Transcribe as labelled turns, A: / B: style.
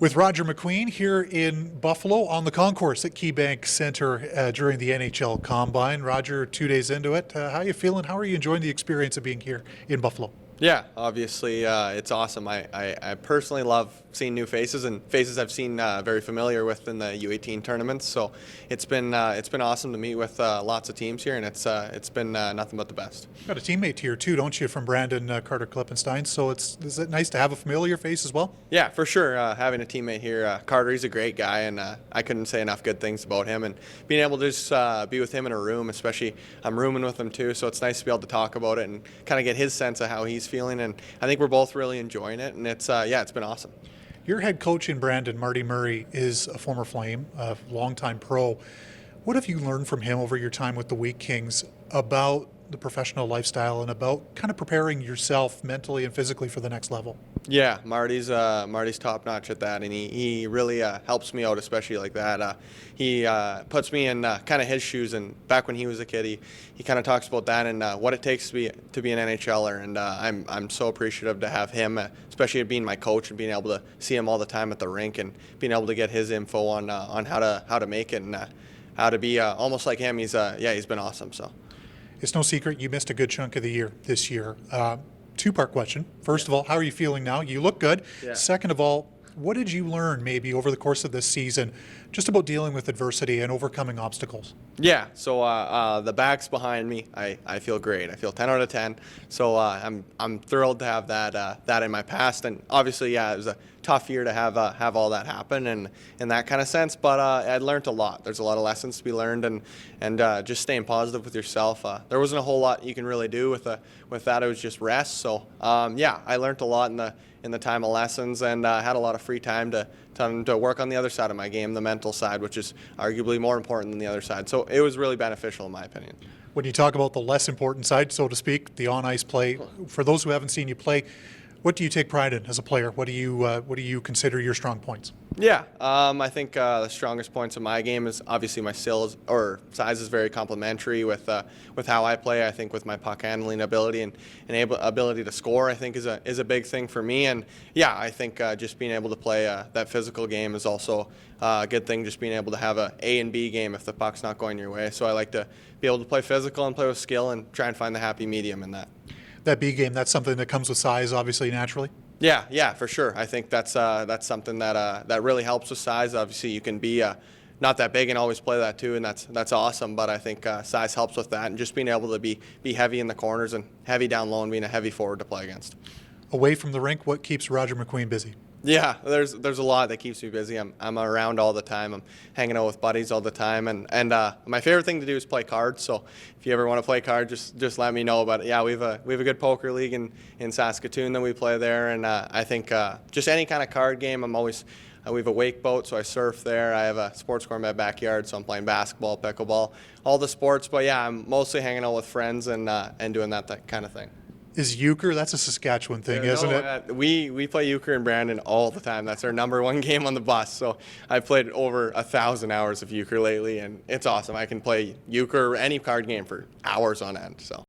A: With Roger McQueen here in Buffalo on the concourse at KeyBank Center during the NHL Combine. Roger, 2 days into it, how are you feeling? How are you enjoying the experience of being here in Buffalo?
B: Yeah, obviously it's awesome. I personally love seeing new faces and faces I've seen very familiar with in the U18 tournaments. So it's been awesome to meet with lots of teams here, and it's been nothing but the best.
A: Got a teammate here too, don't you, from Brandon Carter Klippenstein? So is it nice to have a familiar face as well?
B: Yeah, for sure. Having a teammate here, Carter, he's a great guy, and I couldn't say enough good things about him. And being able to just be with him in a room, especially I'm rooming with him too, so it's nice to be able to talk about it and kind of get his sense of how he's feeling. And I think we're both really enjoying it, and it's been awesome.
A: Your head coach in Brandon, Marty Murray, is a former Flame, a longtime pro. What have you learned from him over your time with the Wheat Kings about the professional lifestyle and about kind of preparing yourself mentally and physically for the next level?
B: Yeah, Marty's top notch at that, and he really helps me out, especially like that. He puts me in kind of his shoes, and back when he was a kid, he kind of talks about that and what it takes to be an NHLer, and I'm so appreciative to have him, especially being my coach and being able to see him all the time at the rink and being able to get his info on how to make it and how to be almost like him. He's been awesome. So.
A: It's no secret you missed a good chunk of the year this year. Two-part question. First of all, how are you feeling now? You look good.
B: Yeah.
A: Second of all, what did you learn maybe over the course of this season just about dealing with adversity and overcoming obstacles?
B: Yeah, so the back's behind me. I feel great. I feel 10 out of 10. So I'm thrilled to have that in my past. And obviously, yeah, it was a tough year to have all that happen and in that kind of sense. But I learned a lot. There's a lot of lessons to be learned, and just staying positive with yourself. There wasn't a whole lot you can really do with that. It was just rest. So yeah, I learned a lot in the time of lessons, and had a lot of free time to work on the other side of my game, the mental side, which is arguably more important than the other side. So it was really beneficial in my opinion.
A: When you talk about the less important side, so to speak, the on-ice play, for those who haven't seen you play, what do you take pride in as a player? What do you consider your strong points?
B: Yeah, I think the strongest points of my game is obviously my size is very complementary with how I play. I think with my puck handling ability and ability to score, I think is a big thing for me. And yeah, I think just being able to play that physical game is also a good thing. Just being able to have A and B game if the puck's not going your way. So I like to be able to play physical and play with skill and try and find the happy medium in that.
A: That B game, that's something that comes with size, obviously, naturally?
B: Yeah, for sure. I think that's something that really helps with size. Obviously, you can be not that big and always play that too, and that's awesome. But I think size helps with that, and just being able to be heavy in the corners and heavy down low and being a heavy forward to play against.
A: Away from the rink, what keeps Roger McQueen busy?
B: Yeah, there's a lot that keeps me busy. I'm around all the time. I'm hanging out with buddies all the time, and my favorite thing to do is play cards. So if you ever want to play cards, just let me know. But yeah, we have a good poker league in Saskatoon that we play there, and I think just any kind of card game. We have a wake boat, so I surf there. I have a sports court in my backyard, so I'm playing basketball, pickleball, all the sports. But yeah, I'm mostly hanging out with friends and doing that kind of thing.
A: Is euchre? That's a Saskatchewan thing, isn't it?
B: We play euchre in Brandon all the time. That's our number one game on the bus. So I've played over 1,000 hours of euchre lately, and it's awesome. I can play euchre or any card game for hours on end. So.